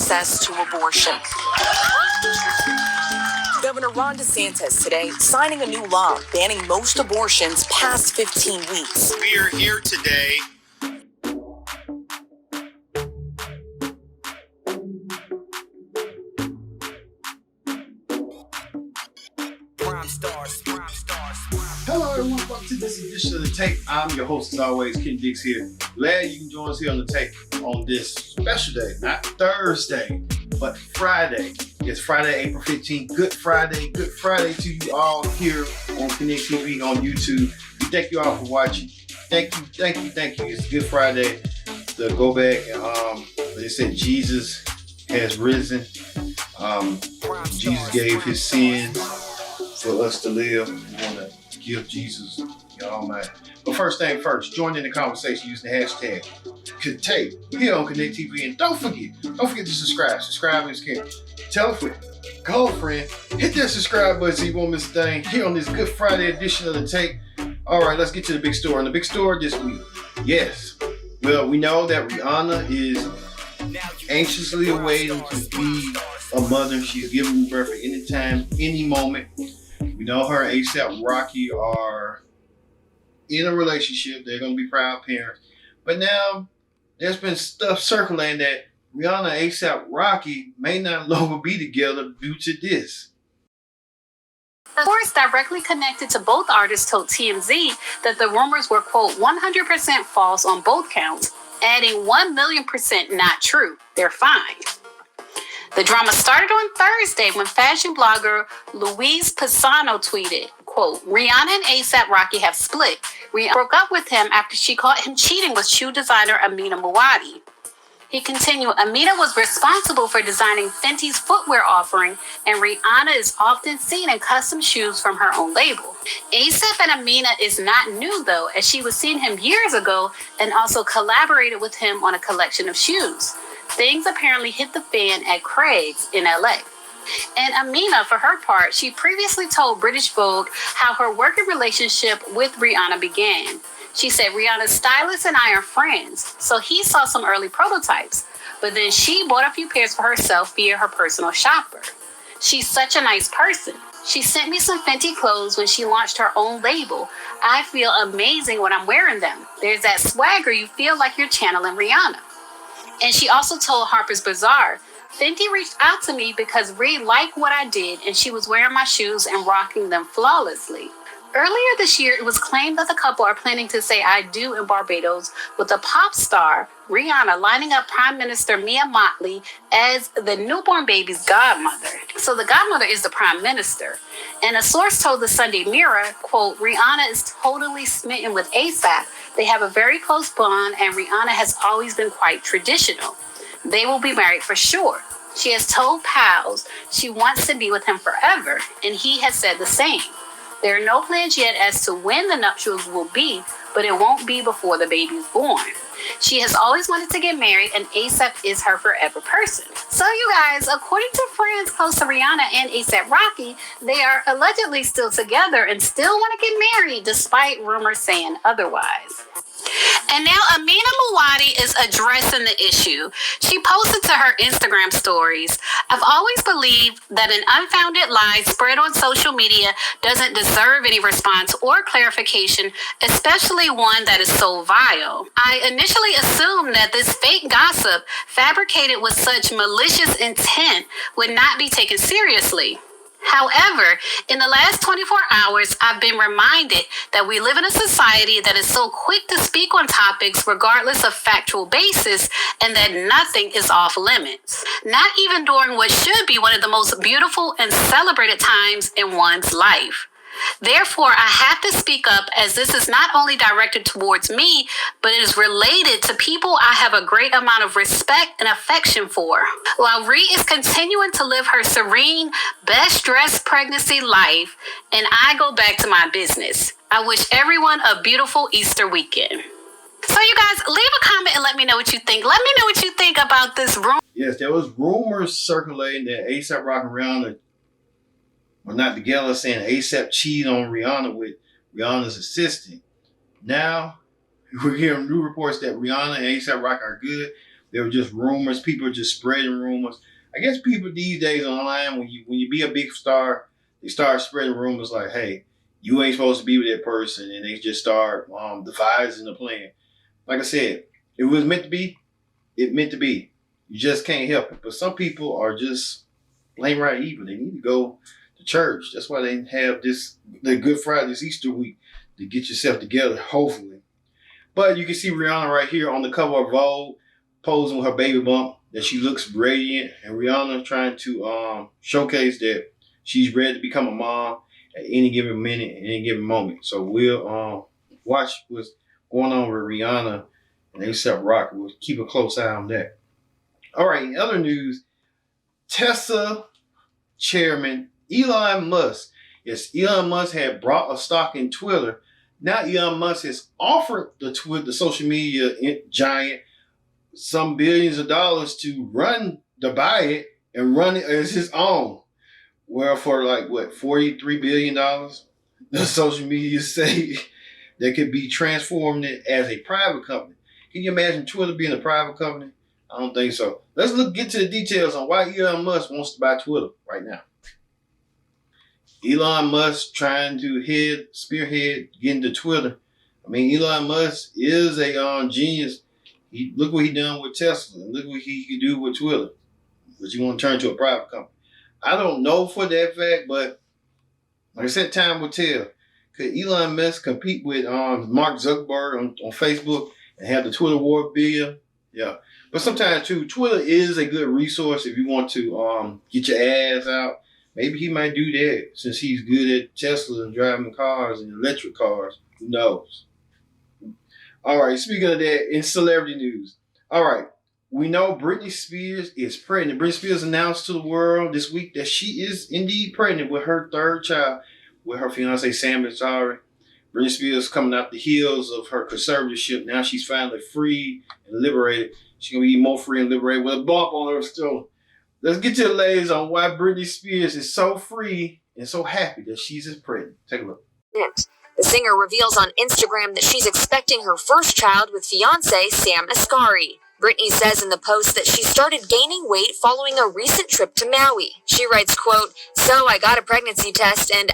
access to abortion. Governor Ron DeSantis today signing a new law banning most abortions past 15 weeks. We are here today. Hello everyone, welcome to this edition of The Tape. I'm your host as always, Ken Dix here. Glad you can join us here on The Tape on this special day, not Thursday, but Friday. It's Friday, April 15th. Good Friday to you all here on Connect TV on YouTube. We thank you all for watching. Thank you. It's Good Friday to go back and they said Jesus has risen. Jesus gave his sins for us to live. We want to give Jesus the Almighty. But first thing first, join in the conversation using the hashtag Tape here on Connect TV. And don't forget to subscribe. Subscribe is king. Tell a friend, call a friend, hit that subscribe button so you won't miss a thing here on this Good Friday edition of The Tape. All right, let's get to the big story. And the big story this week, yes. Well, we know that Rihanna is anxiously awaiting to be a mother. She's giving birth at any time, any moment. We know her and A$AP Rocky are in a relationship. They're going to be proud parents. But now there's been stuff circulating that Rihanna and A$AP Rocky may not longer be together due to this. The source directly connected to both artists told TMZ that the rumors were, quote, 100% false on both counts, adding 1,000,000% not true. They're fine. The drama started on Thursday when fashion blogger Louise Pisano tweeted, quote, Rihanna and A$AP Rocky have split. Rihanna broke up with him after she caught him cheating with shoe designer Amina Muaddi. He continued, Amina was responsible for designing Fenty's footwear offering, and Rihanna is often seen in custom shoes from her own label. A$AP and Amina is not new, though, as she was seeing him years ago and also collaborated with him on a collection of shoes. Things apparently hit the fan at Craig's in LA. And Amina, for her part, she previously told British Vogue how her working relationship with Rihanna began. She said, Rihanna's stylist and I are friends, so he saw some early prototypes, but then she bought a few pairs for herself via her personal shopper. She's such a nice person. She sent me some Fenty clothes when she launched her own label. I feel amazing when I'm wearing them. There's that swagger you feel like you're channeling Rihanna. And she also told Harper's Bazaar, Fenty reached out to me because Ree liked what I did and she was wearing my shoes and rocking them flawlessly. Earlier this year, it was claimed that the couple are planning to say I do in Barbados with the pop star Rihanna lining up Prime Minister Mia Mottley as the newborn baby's godmother. So the godmother is the Prime Minister. And a source told the Sunday Mirror, quote, Rihanna is totally smitten with A$AP. They have a very close bond and Rihanna has always been quite traditional. They will be married for sure. She has told pals she wants to be with him forever, and he has said the same. There are no plans yet as to when the nuptials will be, but it won't be before the baby is born. She has always wanted to get married, and A$AP is her forever person. So you guys, according to friends close to Rihanna and A$AP Rocky, they are allegedly still together and still want to get married, despite rumors saying otherwise. And now Amina Muaddi is addressing the issue. She posted to her Instagram stories, I've always believed that an unfounded lie spread on social media doesn't deserve any response or clarification, especially one that is so vile. I initially assumed that this fake gossip, fabricated with such malicious intent, would not be taken seriously. However, in the last 24 hours, I've been reminded that we live in a society that is so quick to speak on topics regardless of factual basis, and that nothing is off limits. Not even during what should be one of the most beautiful and celebrated times in one's life. Therefore, I have to speak up, as this is not only directed towards me, but it is related to people I have a great amount of respect and affection for. While Ree is continuing to live her serene, best-dressed pregnancy life, and I go back to my business, I wish everyone a beautiful Easter weekend. So you guys, leave a comment and let me know what you think. Let me know what you think about this rumor. Yes, there was rumors circulating that A$AP Rocky and Rihanna were not together, saying A$AP cheated on Rihanna with Rihanna's assistant. Now, we're hearing new reports that Rihanna and A$AP Rocky are good. There were just rumors. People are just spreading rumors. I guess people these days online, when you be a big star, they start spreading rumors like, hey, you ain't supposed to be with that person, and they just start devising the plan. Like I said, if it was meant to be, it meant to be. You just can't help it. But some people are just plain right evil. They need to go to church. That's why they have the Good Friday, this Easter week, to get yourself together, hopefully. But you can see Rihanna right here on the cover of Vogue, posing with her baby bump, that she looks radiant. And Rihanna trying to showcase that she's ready to become a mom at any given minute, any given moment. So we'll watch what's going on with Rihanna and A$AP Rocky. We'll keep a close eye on that. All right, in other news, Tesla chairman Elon Musk. Yes, Elon Musk had brought a stock in Twitter. Now Elon Musk has offered the social media giant some billions of dollars to buy it and run it as his own. Well, for like what, $43 billion, the social media say that could be transformed as a private company. Can you imagine Twitter being a private company? I don't think so. Let's get to the details on why Elon Musk wants to buy Twitter right now. Elon Musk trying to spearhead getting to Twitter. I mean, Elon Musk is a genius. Look what he done with Tesla. And look what he can do with Twitter. But you want to turn to a private company. I don't know for that fact, but like I said, time will tell. Could Elon Musk compete with Mark Zuckerberg on Facebook and have the Twitter war billion? Yeah. But sometimes, too, Twitter is a good resource if you want to get your ass out. Maybe he might do that since he's good at Tesla and driving cars and electric cars. Who knows? All right, speaking of that, in celebrity news. All right, we know Britney Spears is pregnant. Britney Spears announced to the world this week that she is indeed pregnant with her third child with her fiancé, Sam Asghari. Britney Spears coming out the heels of her conservatorship. Now she's finally free and liberated. She's going to be more free and liberated with a bump on her still. Let's get to the latest on why Britney Spears is so free and so happy that she's pregnant. Take a look. The singer reveals on Instagram that she's expecting her first child with fiancé Sam Asghari. Britney says in the post that she started gaining weight following a recent trip to Maui. She writes, quote, "So I got a pregnancy test and,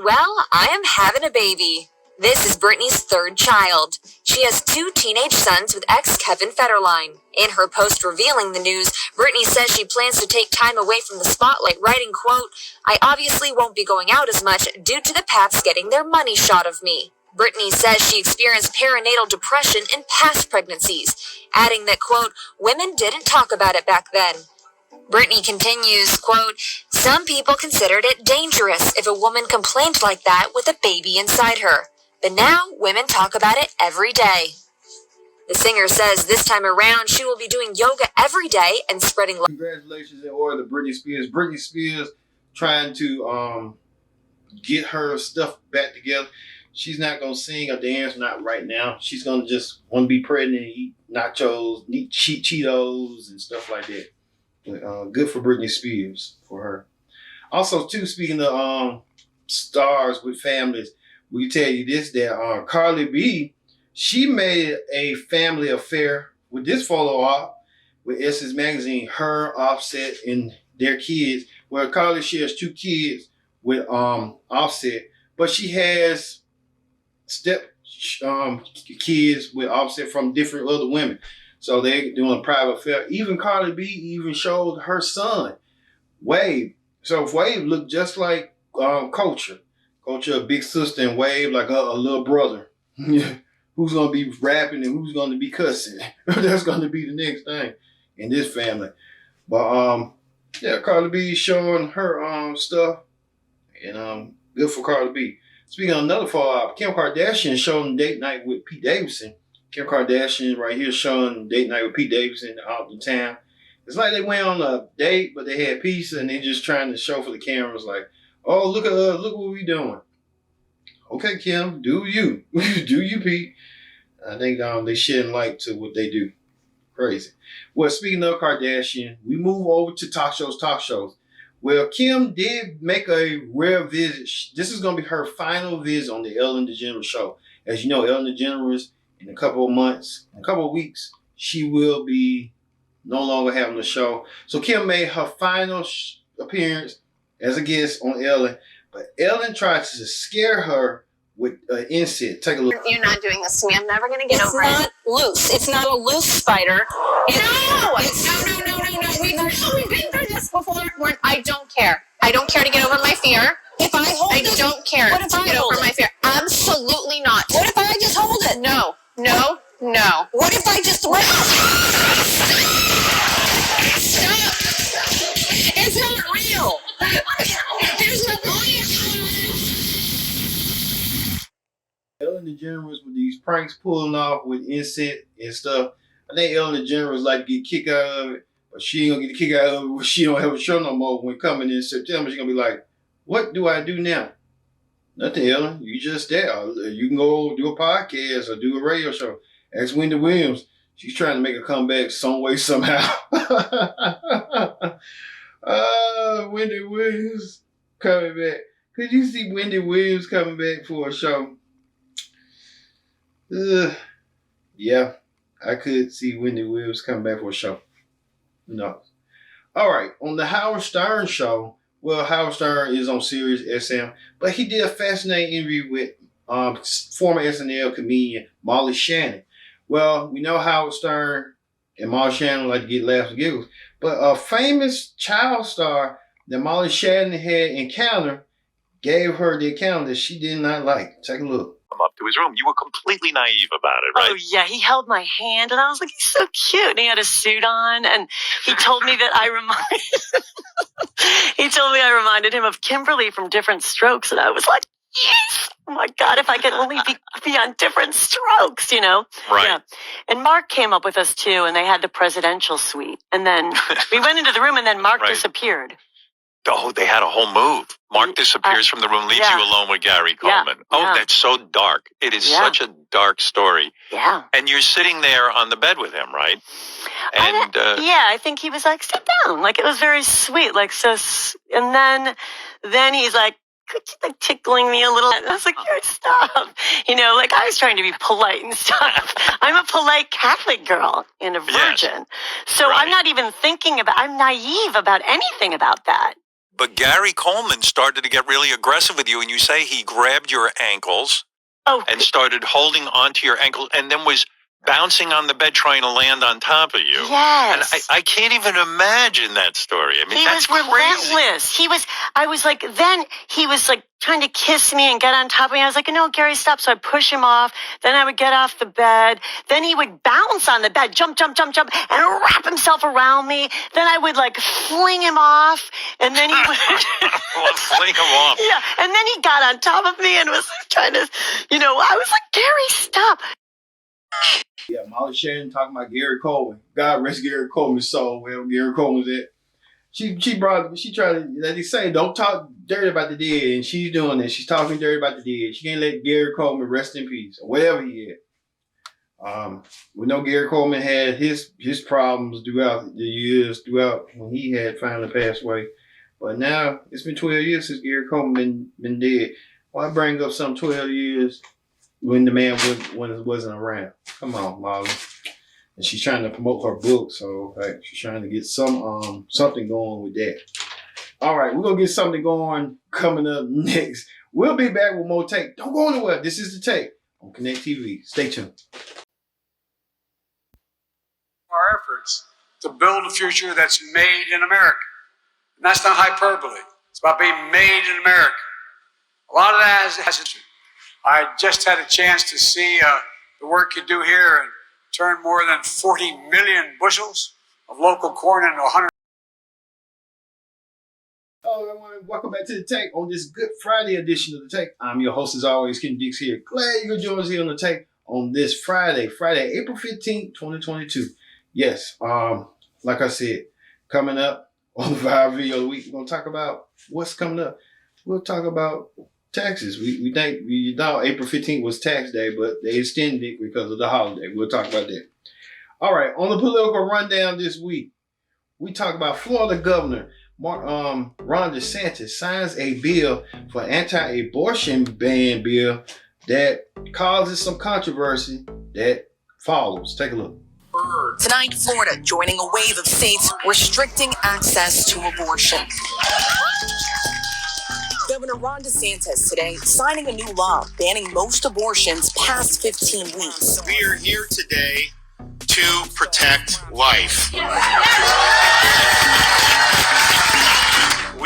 well, I am having a baby." This is Britney's third child. She has 2 teenage sons with ex Kevin Federline. In her post revealing the news, Britney says she plans to take time away from the spotlight, writing, quote, "I obviously won't be going out as much due to the Paps getting their money shot of me." Britney says she experienced perinatal depression in past pregnancies, adding that, quote, "Women didn't talk about it back then." Britney continues, quote, "Some people considered it dangerous if a woman complained like that with a baby inside her. But now women talk about it every day." The singer says this time around she will be doing yoga every day and spreading love. Congratulations in order to Britney Spears. Britney Spears trying to get her stuff back together. She's not going to sing or dance, not right now. She's going to just want to be pregnant and eat nachos, eat Cheetos and stuff like that. But good for Britney Spears, for her. Also, too, speaking of stars with families, we tell you this, that Cardi B, she made a family affair with this photo op with Essence Magazine, her, Offset, and their kids. Well, Cardi shares 2 kids with Offset, but she has kids with Offset from different other women. So they're doing a private affair. Even Cardi B even showed her son, Wave. So Wave looked just like Culture. Culture, a big sister, and Wave like a little brother. Who's going to be rapping and who's going to be cussing? That's going to be the next thing in this family. But yeah, Cardi B showing her stuff, and good for Cardi B. Speaking of another fallout, Kim Kardashian showing date night with Pete Davidson. Kim Kardashian right here showing date night with Pete Davidson out in town. It's like they went on a date, but they had pizza and they're just trying to show for the cameras like, oh, look at us, look what we doing. Okay, Kim, do you. Do you, Pete. I think they shedding light to what they do. Crazy. Well, speaking of Kardashian, we move over to talk shows. Well, Kim did make a rare visit. This is going to be her final visit on the Ellen DeGeneres show. As you know, Ellen DeGeneres, in a couple of months, in a couple of weeks, she will be no longer having the show. So Kim made her final appearance as a guest on Ellen, but Ellen tried to scare her with insect. Take a look. You're not doing this to me. I'm never going to get over it. It's not loose. It's not a loose spider. No! We've been through this before. I don't care. I don't care to get over my fear. If I hold it, I don't care to get over my fear. Absolutely not. What if I just hold it? No. What if I just let Stop! It's not real. There's no Ellen DeGeneres with these pranks pulling off with insect and stuff. I think Ellen DeGeneres like to get a kick out of it, but she ain't gonna get a kick out of it when she don't have a show no more. When coming in September, she's gonna be like, what do I do now? Nothing, Ellen. You just there. You can go do a podcast or do a radio show. Ask Wendy Williams. She's trying to make a comeback some way, somehow. Wendy Williams coming back. Could you see Wendy Williams coming back for a show? Yeah, I could see Wendy Williams coming back for a show. Who knows? All right, on the Howard Stern show, well, Howard Stern is on Sirius XM, but he did a fascinating interview with former SNL comedian Molly Shannon. Well, we know Howard Stern and Molly Shannon like to get laughs and giggles, but a famous child star that Molly Shannon had encountered gave her the account that she did not like. Take a look. Up to his room. You were completely naive about it, right? Oh, yeah. He held my hand, and I was like, he's so cute. And he had a suit on, and he told me that I reminded him of Kimberly from Different Strokes, and I was like, yes! Oh, my God, if I could only be on Different Strokes, you know? Right. Yeah. And Mark came up with us, too, and they had the presidential suite. And then we went into the room, and then Mark disappeared. Oh, they had a whole move. Mark disappears from the room, leaves you alone with Gary Coleman. Yeah. Oh, that's so dark. It is such a dark story. Yeah. And you're sitting there on the bed with him, right? And I think he was like, sit down. Like, it was very sweet. Like, so, and then he's like, like tickling me a little. And I was like, stop. You know, like I was trying to be polite and stuff. I'm a polite Catholic girl and a virgin. So I'm not even I'm naive about anything about that. But Gary Coleman started to get really aggressive with you, and you say he grabbed your ankles and started holding onto your ankles and then was bouncing on the bed trying to land on top of you. Yes. And I can't even imagine that story. I mean, he that's was relentless. I was like, then he was like trying to kiss me and get on top of me. I was like, no, Gary, stop. So I push him off. Then I would get off the bed. Then he would bounce on the bed, jump, and wrap himself around me. Then I would like fling him off. And then he would fling him off. Yeah. And then he got on top of me and was trying to, you know, I was like, Gary, stop. Yeah, Molly Shannon talking about Gary Coleman. God rest Gary Coleman's soul, wherever Gary Coleman's at. She tried to, like they say, don't talk dirty about the dead, and she's doing this. She's talking dirty about the dead. She can't let Gary Coleman rest in peace, or whatever he had. We know Gary Coleman had his problems throughout the years, when he had finally passed away. But now, it's been 12 years since Gary Coleman been dead. Why bring up some 12 years when the man wasn't around? Come on, Molly. And she's trying to promote her book, so she's trying to get something going with that. All right, we're gonna get something going coming up next. We'll be back with more Take. Don't go anywhere. This is the Take on Connect TV. Stay tuned. Our efforts to build a future that's made in America. And that's not hyperbole. It's about being made in America. A lot of that has to do. I just had a chance to see the work you do here and turn more than 40 million bushels of local corn into 100. Hello, everyone. Welcome back to the Take on this Good Friday edition of the Take. I'm your host, as always, Ken Dix here. Glad you could join us here on the Take on this Friday, April 15th, 2022. Yes, like I said, coming up on the Viral Video of the Week, we're going to talk about what's coming up. We'll talk about taxes. We thought April 15th was tax day, but they extended it because of the holiday. We'll talk about that. All right, on the political rundown this week, we talk about Florida Governor Ron DeSantis signs a bill for anti-abortion ban bill that causes some controversy that follows. Take a look. Tonight, Florida joining a wave of states restricting access to abortion. Governor Ron DeSantis today signing a new law banning most abortions past 15 weeks. We are here today to protect life. We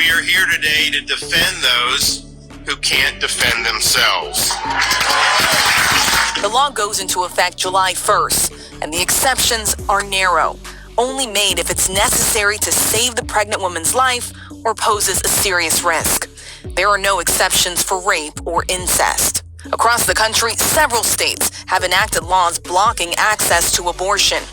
are here today to defend those who can't defend themselves. The law goes into effect July 1st, and the exceptions are narrow, only made if it's necessary to save the pregnant woman's life or poses a serious risk. There are no exceptions for rape or incest. Across the country, several states have enacted laws blocking access to abortion.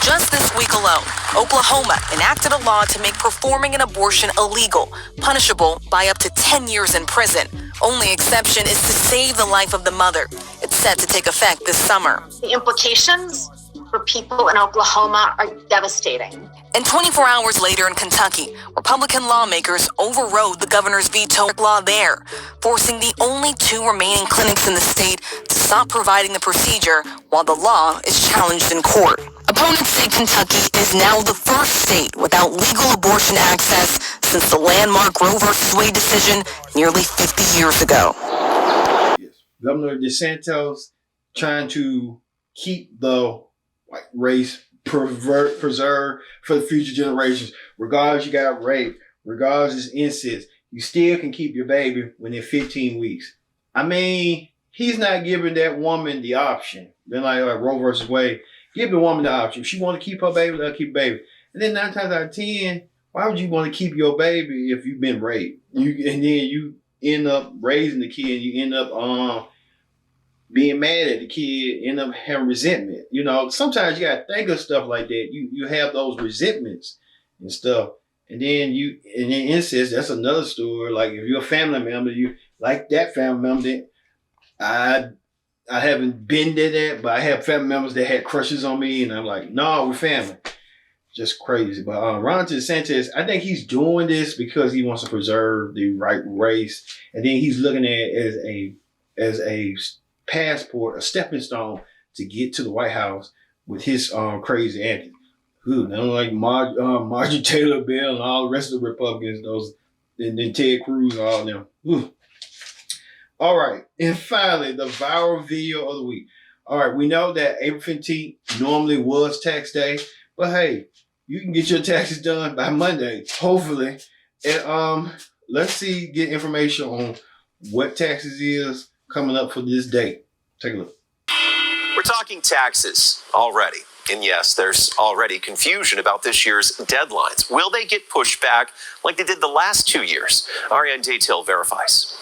Just this week alone, Oklahoma enacted a law to make performing an abortion illegal, punishable by up to 10 years in prison. Only exception is to save the life of the mother. It's set to take effect this summer. The implications for people in Oklahoma are devastating. And 24 hours later in Kentucky, Republican lawmakers overrode the governor's veto law there, forcing the only 2 remaining clinics in the state to stop providing the procedure while the law is challenged in court. Opponents say Kentucky is now the first state without legal abortion access since the landmark Roe v. Wade decision nearly 50 years ago. Yes. Governor DeSantis trying to keep the white race preserved for the future generations. Regardless you got rape, regardless it's incest, you still can keep your baby when they're 15 weeks. I mean, he's not giving that woman the option. Then like Roe versus Wade, give the woman the option. If she want to keep her baby, let her keep baby. And then 9 times out of 10, why would you want to keep your baby if you've been raped? And then you end up raising the kid, and you end up being mad at the kid, end up having resentment. You know, sometimes you gotta think of stuff like that. You have those resentments and stuff. And then incest, that's another story. Like if you're a family member, you like that family member, then I haven't been to that, but I have family members that had crushes on me, and I'm like, no, we're family. Just crazy. But Ron DeSantis, I think he's doing this because he wants to preserve the right race, and then he's looking at it as a passport, a stepping stone to get to the White House with his crazy antics. Not like Marjorie Taylor Bell and all the rest of the Republicans, and then Ted Cruz and all of them. Ooh. All right, and finally, the viral video of the week. All right, we know that April 15th normally was tax day, but hey, you can get your taxes done by Monday, hopefully. And let's get information on what taxes is coming up for this date. Take a look. We're talking taxes already. And yes, there's already confusion about this year's deadlines. Will they get pushed back like they did the last 2 years? Ariane Daytil verifies.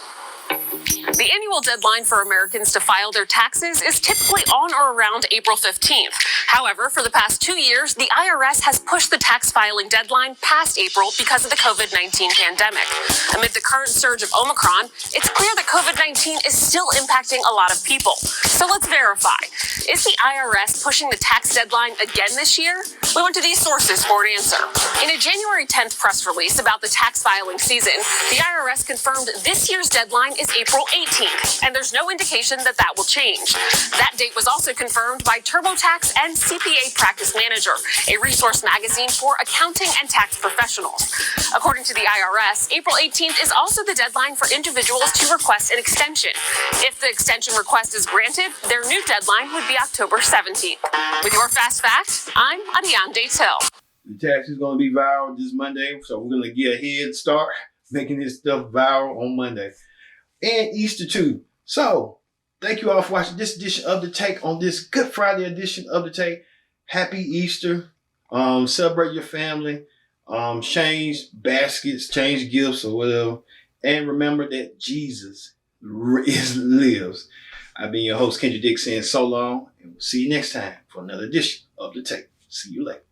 The annual deadline for Americans to file their taxes is typically on or around April 15th. However, for the past 2 years, the IRS has pushed the tax filing deadline past April because of the COVID-19 pandemic. Amid the current surge of Omicron, it's clear that COVID-19 is still impacting a lot of people. So let's verify. Is the IRS pushing the tax deadline again this year? We went to these sources for an answer. In a January 10th press release about the tax filing season, the IRS confirmed this year's deadline is April 18th, and there's no indication that that will change. That date was also confirmed by TurboTax and CPA Practice Manager, a resource magazine for accounting and tax professionals. According to the IRS, April 18th is also the deadline for individuals to request an extension. If the extension request is granted, their new deadline would be October 17th. With your Fast Fact, I'm Ariane Daytil. The tax is going to be viral this Monday, so we're going to get a head start making this stuff viral on Monday. And Easter too. So, thank you all for watching this edition of The Take on this Good Friday edition of The Take. Happy Easter. Celebrate your family. Change baskets, change gifts or whatever. And remember that Jesus lives. I've been your host, Kendra Dick, saying so long. And we'll see you next time for another edition of The Take. See you later.